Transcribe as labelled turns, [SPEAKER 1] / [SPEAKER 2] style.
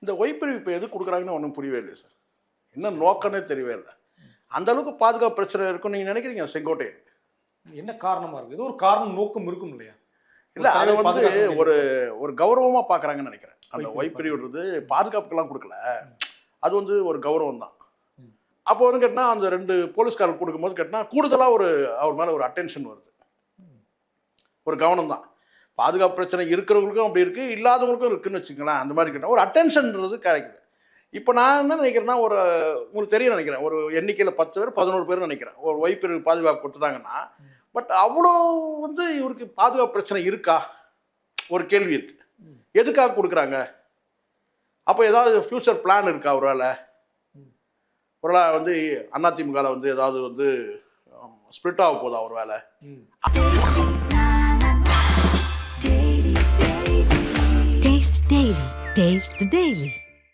[SPEAKER 1] இந்த ஒய்பிரிவு இப்போ எது கொடுக்குறாங்கன்னு ஒன்றும் புரியவே இல்லை சார். என்ன நோக்கம்னே தெரியவே இல்லை. அந்த அளவுக்கு பாதுகாப்பு பிரச்சனை இருக்குன்னு நீங்கள் நினைக்கிறீங்க செங்கோட்டையன்?
[SPEAKER 2] என்ன காரணமாக இருக்குது? ஏதோ ஒரு காரணம் நோக்கம் இருக்கும் இல்லையா?
[SPEAKER 1] இல்லை, அதை வந்து ஒரு ஒரு கௌரவமாக பார்க்குறாங்கன்னு நினைக்கிறேன். அந்த ஒய்பிரிவுன்றது பாதுகாப்புக்கெல்லாம் கொடுக்கல, அது வந்து ஒரு கௌரவம் தான். அப்போ வந்து கேட்டால் அந்த 2 போலீஸ்காரர் கொடுக்கும்போது கேட்டால் கூடுதலாக அவர் மேலே ஒரு அட்டென்ஷன் வருது, ஒரு கவனம் தான். பாதுகாப்பு பிரச்சனை இருக்கிறவங்களுக்கும் அப்படி இருக்குது, இல்லாதவங்களுக்கும் இருக்குதுன்னு வச்சுக்கலாம். அந்த மாதிரி கேட்டால் ஒரு அட்டென்ஷன்ன்றது கிடைக்குது. இப்போ நான் என்ன நினைக்கிறேன்னா, உங்களுக்கு தெரிய நினைக்கிறேன், ஒரு எண்ணிக்கையில் 10 பேர் 11 பேர் நினைக்கிறேன் ஒரு ஒய்பிரிவு பாதுகாப்பு கொடுத்துட்டாங்கன்னா. பட் அவ்வளோ வந்து இவருக்கு பாதுகாப்பு பிரச்சனை இருக்கா ஒரு கேள்வி இருக்குது. எதுக்காக கொடுக்குறாங்க? அப்போ ஏதாவது ஃப்யூச்சர் பிளான் இருக்கா? ஒரு வேளை வந்து அதிமுகவில் வந்து ஏதாவது வந்து ஸ்பிளிட் ஆக போதா ஒரு வேலை?
[SPEAKER 3] Taste the Daily.